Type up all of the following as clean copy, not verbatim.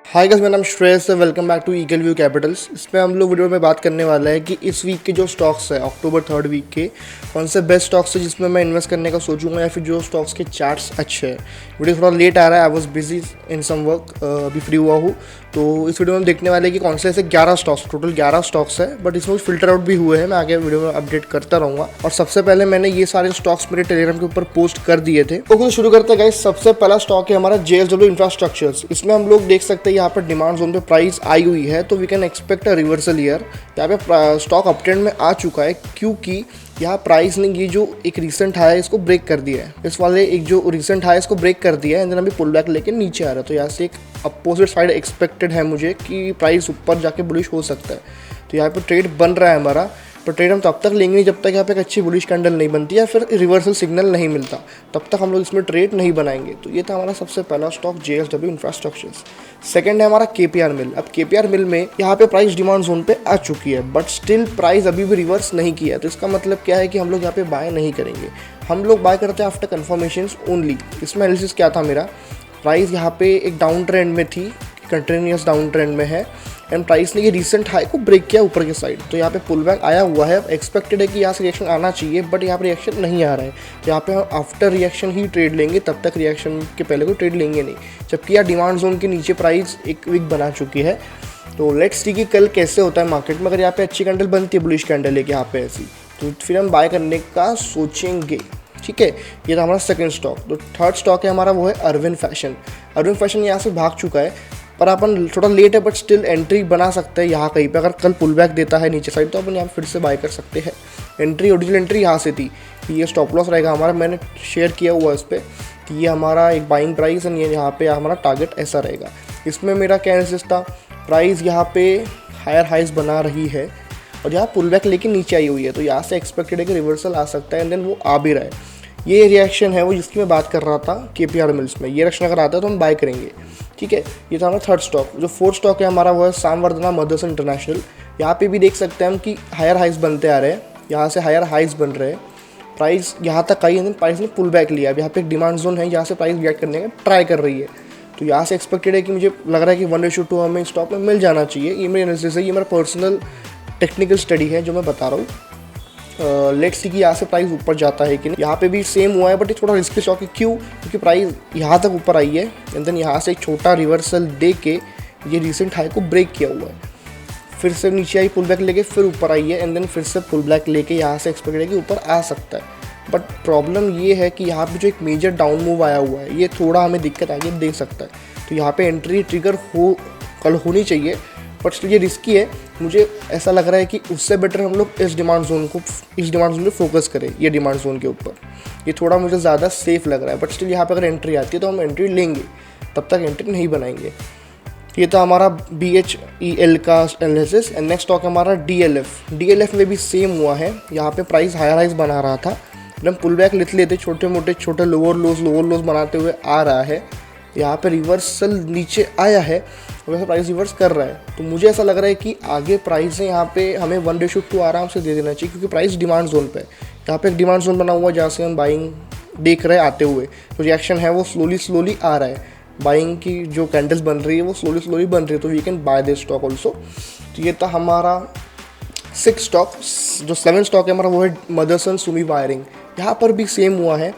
Hi guys, मेरा नाम श्रेयस है। Welcome back to eagle view capitals. इसमें हम लोग वीडियो में बात करने वाला है कि इस वीक के जो स्टॉक्स है, अक्टूबर थर्ड वीक के कौन से बेस्ट स्टॉक्स है जिसमें मैं इन्वेस्ट करने का सोचूंगा, या फिर जो स्टॉक्स के चार्ट्स अच्छे हैं। वीडियो थोड़ा लेट आ रहा है, I was busy in some work, अभी फ्री हुआ हूँ। तो इस वीडियो में हम देखने वाले हैं कि कौन से ऐसे 11 स्टॉक्स, टोटल 11 स्टॉक्स है, बट इसमें फिल्टर आउट भी हुए हैं। मैं आगे वीडियो में अपडेट करता रहूँगा। और सबसे पहले मैंने ये सारे स्टॉक्स मेरे टेलीग्राम के ऊपर पोस्ट कर दिए थे। तो शुरू करते हैं गाइस। सबसे पहला स्टॉक है हमारा JSW इंफ्रास्ट्रक्चर्स। इसमें हम लोग देख सकते हैं यहाँ पर डिमांड जोन पे प्राइस आई हुई है, तो we can expect a reversal here. यहाँ पे स्टॉक अपट्रेंड में आ चुका है, क्योंकि यहाँ प्राइस ने ये जो एक रीसेंट हाई है इसको ब्रेक कर दिया है। इस वाले एक जो रीसेंट हाई इसको ब्रेक कर दिया है, एंड देन अभी पुल बैक लेके नीचे आ रहा है। तो यहाँ से एक अपोजिट साइड एक्सपेक्टेड है मुझे कि प्राइस ऊपर जाके बुलिश हो सकता है। तो यहाँ पे ट्रेड बन रहा है हमारा, पर ट्रेड हम तब तक लेंगे नहीं जब तक यहाँ पे एक अच्छी बुलिश कैंडल नहीं बनती या फिर रिवर्सल सिग्नल नहीं मिलता, तब तक हम लोग इसमें ट्रेड नहीं बनाएंगे। तो ये था हमारा सबसे पहला स्टॉक JSW इंफ्रास्ट्रक्चर्स। सेकंड है हमारा KPR मिल। अब KPR मिल में यहाँ पे प्राइस डिमांड जोन पे आ चुकी है, बट स्टिल प्राइस अभी भी रिवर्स नहीं किया है। तो इसका मतलब क्या है कि हम लोग यहाँ पे बाय नहीं करेंगे। हम लोग बाय करते हैं आफ्टर कन्फर्मेशन ओनली। इसमें एनालिसिस क्या था मेरा, प्राइस यहाँ पे एक डाउन ट्रेंड में थी, कंटिन्यूस डाउन ट्रेंड में है, एंड प्राइस ने ये रिसेंट हाई को ब्रेक किया ऊपर की साइड। तो यहाँ पे पुल बैक आया हुआ है। एक्सपेक्टेड है कि यहाँ से रिएक्शन आना चाहिए, बट यहाँ पे रिएक्शन नहीं आ रहा है। तो यहाँ पे हम आफ्टर रिएक्शन ही ट्रेड लेंगे, तब तक रिएक्शन के पहले को ट्रेड लेंगे नहीं। जबकि यहाँ डिमांड जोन के नीचे प्राइस एक वीक बना चुकी है। तो लेट्स सी कि कल कैसे होता है मार्केट में। अगर यहाँ पे अच्छी कैंडल बनती है, बुलिश कैंडल है कि यहाँ पे ऐसी, तो फिर हम बाय करने का सोचेंगे। ठीक है, ये था हमारा सेकंड स्टॉक। तो थर्ड स्टॉक है हमारा, वो है अरविंद फैशन। अरविंद फैशन यहाँ से भाग चुका है, पर अपन थोड़ा लेट है, बट स्टिल एंट्री बना सकते हैं यहाँ कहीं पे। अगर कल पुल बैक देता है नीचे साइड, तो अपन यहाँ फिर से बाय कर सकते हैं। एंट्री, ओरिजिनल एंट्री यहाँ से थी। ये स्टॉप लॉस रहेगा हमारा, मैंने शेयर किया हुआ इस पर कि ये हमारा एक बाइंग प्राइस एंड ये यहाँ पे हमारा टारगेट ऐसा रहेगा। इसमें मेरा क्या एनालिसिस था, प्राइस यहाँ पे हायर हाइज बना रही है और यहाँ पुल बैक लेके नीचे आई हुई है। तो यहाँ से एक्सपेक्टेड है कि रिवर्सल आ सकता है, एंड देन वो आ भी रहा है। ये रिएक्शन है वो जिसकी मैं बात कर रहा था KPR मिल्स में। ये रिएक्शन अगर आता है तो हम बाय करेंगे। ठीक है, ये था हमारा थर्ड स्टॉक। जो फोर्थ स्टॉक है हमारा, वो है सामवर्धना मदरसन इंटरनेशनल। यहाँ पे भी देख सकते हैं हम कि हायर हाइज बनते आ रहे हैं, यहाँ से हायर हाइज बन रहे हैं। प्राइस यहाँ तक आई, प्राइस ने पुल बैक लिया। अब यहाँ पे एक डिमांड जोन है, यहाँ से प्राइस रिएक्ट करने का ट्राई कर रही है। तो यहाँ से एक्सपेक्टेड है कि मुझे लग रहा है कि 1:2 हमें स्टॉक में मिल जाना चाहिए। ये मेरी एनालिसिस है, ये मेरा पर्सनल टेक्निकल स्टडी है जो मैं बता रहा हूँ। लेट्स सी कि यहाँ से प्राइस ऊपर जाता है कि नहीं। यहाँ पे भी सेम हुआ है, बट ये थोड़ा रिस्की स्टॉक है। क्यों? क्योंकि प्राइस यहाँ तक ऊपर आई है, एंड देन यहाँ से एक छोटा रिवर्सल दे के ये रिसेंट हाई को ब्रेक किया हुआ है। फिर से नीचे आई, पुल बैक लेके फिर ऊपर आई है, एंड देन फिर से पुल बैक लेके यहाँ से एक्सपेक्टेड है कि ऊपर आ सकता है। बट प्रॉब्लम ये है कि यहाँ पे जो एक मेजर डाउन मूव आया हुआ है, ये थोड़ा हमें दिक्कत आगे दे सकता है। तो यहाँ पे एंट्री ट्रिगर कल होनी चाहिए, बट ये रिस्की है। मुझे ऐसा लग रहा है कि उससे बेटर हम लोग इस डिमांड जोन पे फोकस करें। ये डिमांड जोन के ऊपर ये थोड़ा मुझे ज़्यादा सेफ लग रहा है, बट स्टिल यहाँ पे अगर एंट्री आती है तो हम एंट्री लेंगे, तब तक एंट्री नहीं बनाएंगे। ये था हमारा BHEL का एनालिसिस। एंड नेक्स्ट स्टॉक हमारा DLF में भी सेम हुआ है। यहाँ पे प्राइस हायर हाइज बना रहा था, हम पुल बैक लेते छोटे लोअर लोज बनाते हुए आ रहा है। यहाँ पे रिवर्सल नीचे आया है, वैसे प्राइस रिवर्स कर रहा है। तो मुझे ऐसा लग रहा है कि आगे प्राइस है यहाँ पे हमें 1:2 आराम से दे देना चाहिए, क्योंकि प्राइस डिमांड जोन पे है। यहाँ पे एक डिमांड जोन बना हुआ है जहाँ से हम बाइंग देख रहे हैं आते हुए। तो रिएक्शन है वो स्लोली आ रहा है। बाइंग की जो कैंडल्स बन रही है वो स्लोली बन रही है। तो we can buy this stock also. तो ये था हमारा 6 स्टॉक। जो 7 स्टॉक है हमारा, वो है मदरसन सुमी वायरिंग। यहाँ पर भी सेम हुआ है,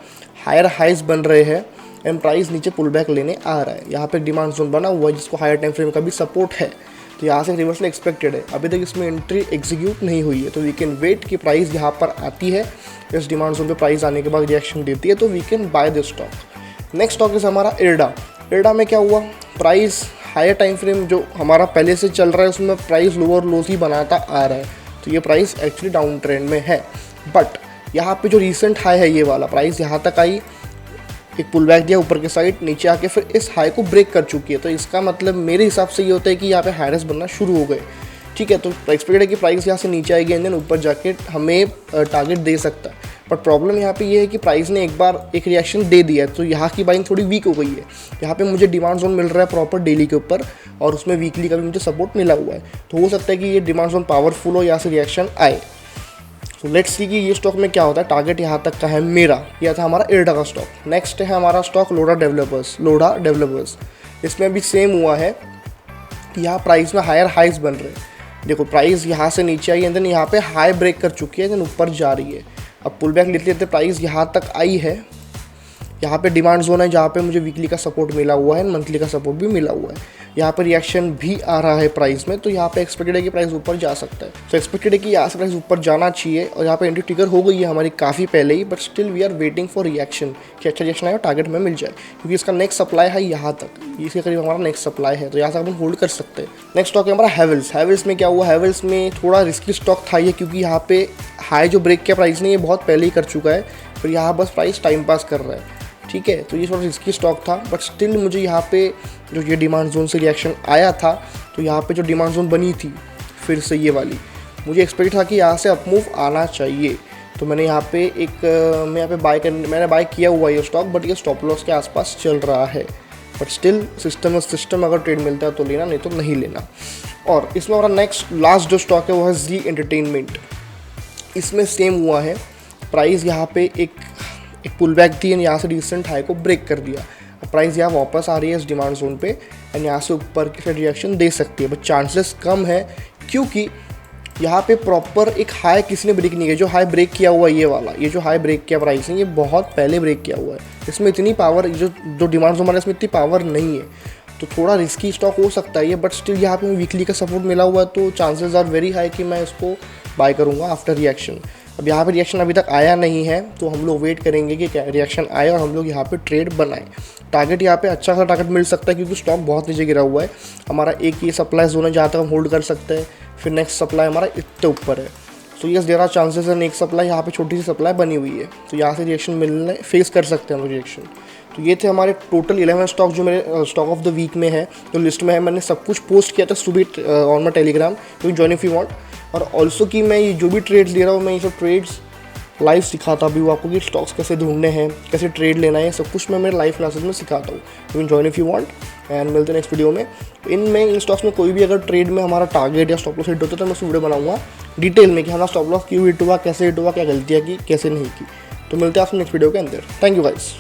हायर हाइज बन रहे हैं एंड प्राइस नीचे पुल बैक लेने आ रहा है। यहाँ पे डिमांड जोन बना हुआ है जिसको हायर टाइम फ्रेम का भी सपोर्ट है। तो यहाँ से रिवर्सल एक्सपेक्टेड है। अभी तक इसमें एंट्री एग्जीक्यूट नहीं हुई है, तो वी कैन वेट कि प्राइस यहाँ पर आती है, इस डिमांड जोन पे प्राइस आने के बाद रिएक्शन देती है, तो we can buy this stock. Next stock is हमारा इरडा में क्या हुआ, प्राइस हायर टाइम फ्रेम जो हमारा पहले से चल रहा है उसमें प्राइस लोअर लोज ही बनाता आ रहा है। तो ये प्राइस एक्चुअली डाउन ट्रेंड में है, बट यहाँ पे जो रिसेंट हाई है ये वाला, प्राइस यहाँ तक आई, एक पुल बैक दिया ऊपर के साइड, नीचे आके फिर इस हाई को ब्रेक कर चुकी है। तो इसका मतलब मेरे हिसाब से ये होता है कि यहाँ पे हायर्स बनना शुरू हो गए। ठीक है, तो एक्सपेक्टेड है कि प्राइस यहाँ से नीचे आएगी एंड देन ऊपर जाके हमें टारगेट दे सकता है। बट प्रॉब्लम यहाँ पे ये है कि प्राइस ने एक बार एक रिएक्शन दे दिया है, तो यहाँ की बाइंग थोड़ी वीक हो गई है। यहाँ पे मुझे डिमांड जोन मिल रहा है प्रॉपर डेली के ऊपर, और उसमें वीकली का भी मुझे सपोर्ट मिला हुआ है। तो हो सकता है कि ये डिमांड जोन पावरफुल हो, यहाँ से रिएक्शन आए। तो लेट्स सी कि ये स्टॉक में क्या होता है। टारगेट यहाँ तक का है मेरा, यह था हमारा इरडा का स्टॉक। नेक्स्ट है हमारा स्टॉक लोढ़ा डेवलपर्स। इसमें भी सेम हुआ है, कि यहाँ प्राइस में हायर हाइज बन रहे हैं। देखो प्राइस यहाँ से नीचे आई एंड देन यहाँ पे हाई ब्रेक कर चुकी है, देन ऊपर जा रही है। अब पुल बैक लेते लेते प्राइस यहाँ तक आई है। यहाँ पे डिमांड जोन है जहाँ पे मुझे वीकली का सपोर्ट मिला हुआ है, मंथली का सपोर्ट भी मिला हुआ है। यहाँ पर रिएक्शन भी आ रहा है प्राइस में, तो यहाँ पे एक्सपेक्टेड है कि प्राइस ऊपर जा सकता है। तो एक्सपेक्टेड है कि यहाँ से प्राइस ऊपर जाना चाहिए और यहाँ पे एंट्री ट्रिगर हो गई है हमारी काफ़ी पहले ही, but still we are waiting for reaction कि अच्छा रिएक्शन आए और टारगेट में मिल जाए, क्योंकि इसका नेक्स्ट सप्लाई है यहाँ तक, इसके करीब हमारा नेक्स्ट सप्लाई है, तो यहाँ से हम होल्ड कर सकते हैं। नेक्स्ट स्टॉक है हमारा हैवेल्स। हैवेल्स में क्या हुआ, हैवेल्स में थोड़ा रिस्की स्टॉक था ये, क्योंकि यहाँ पे हाई जो ब्रेक किया प्राइस ने ये बहुत पहले ही कर चुका है, फिर यहाँ बस प्राइस टाइम पास कर रहा है। ठीक है, तो ये थोड़ा रिस्की स्टॉक था, बट स्टिल मुझे यहाँ पे जो ये डिमांड जोन से रिएक्शन आया था, तो यहाँ पे जो डिमांड जोन बनी थी फिर से ये वाली, मुझे एक्सपेक्ट था कि यहाँ से अप मूव आना चाहिए। तो मैंने यहाँ पे मैंने बाय किया हुआ ये स्टॉक, बट ये स्टॉप लॉस के आसपास चल रहा है। बट स्टिल सिस्टम अगर ट्रेड मिलता है तो लेना, नहीं तो नहीं लेना। और इसमें हमारा नेक्स्ट लास्ट जो स्टॉक है वो है जी एंटरटेनमेंट। इसमें सेम हुआ है, प्राइस यहाँ पे एक पुल बैक थी एंड यहाँ से रिसेंट हाई को ब्रेक कर दिया। प्राइस यहाँ वापस आ रही है इस डिमांड जोन पे एंड यहाँ से ऊपर की फिर रिएक्शन दे सकती है, बट चांसेस कम है, क्योंकि यहाँ पे प्रॉपर एक हाई किसी ने ब्रेक नहीं किया। जो हाई ब्रेक किया हुआ है ये वाला, ये जो हाई ब्रेक किया प्राइस ने, ये बहुत पहले ब्रेक किया हुआ है। इसमें इतनी पावर, जो डिमांड जोन है इसमें इतनी पावर नहीं है, तो थोड़ा रिस्की स्टॉक हो सकता है ये, बट स्टिल यहाँ पे वीकली का सपोर्ट मिला हुआ है, तो चांसेस आर वेरी हाई कि मैं इसको बाय करूँगा आफ्टर रिएक्शन। अब यहाँ पे रिएक्शन अभी तक आया नहीं है, तो हम लोग वेट करेंगे कि क्या रिएक्शन आए और हम लोग यहाँ पे ट्रेड बनाएं। टारगेट यहाँ पे अच्छा सा टारगेट मिल सकता है, क्योंकि स्टॉक बहुत नीचे गिरा हुआ है। हमारा एक ये सप्लाई जोन है जहाँ तक हम होल्ड कर सकते हैं, फिर नेक्स्ट सप्लाई हमारा इतने ऊपर है, तो यस देयर आर चांसेस है नेक्स्ट सप्लाई, यहाँ पे छोटी सी सप्लाई बनी हुई है, तो यहाँ से रिएक्शन मिलने फेस कर सकते हैं हम रिएक्शन। तो ये थे हमारे टोटल 11 स्टॉक जो मेरे स्टॉक ऑफ द वीक में है, जो लिस्ट में है। मैंने सब कुछ पोस्ट किया था सुबह on my Telegram, you join if you want. और ऑल्सो कि मैं ये जो भी ट्रेड्स ले रहा हूँ, मैं ये सब ट्रेड्स लाइव सिखाता भी हूँ आपको कि स्टॉक्स कैसे ढूंढने हैं, कैसे ट्रेड लेना है, सब कुछ मैं मेरे लाइव क्लासेस में सिखाता हूँ। You join if you want and मिलते हैं नेक्स्ट वीडियो में। इन स्टॉक्स में कोई भी अगर ट्रेड में हमारा टारगेट या स्टॉप लॉस हिट होता है तो मैं उस वीडियो बनाऊंगा डिटेल में कि हमारा स्टॉप लॉस क्यों हिट हुआ, कैसे हिट हुआ, क्या गलतियाँ की, कैसे नहीं की। तो मिलते हैं आपसे नेक्स्ट वीडियो के अंदर। Thank you guys.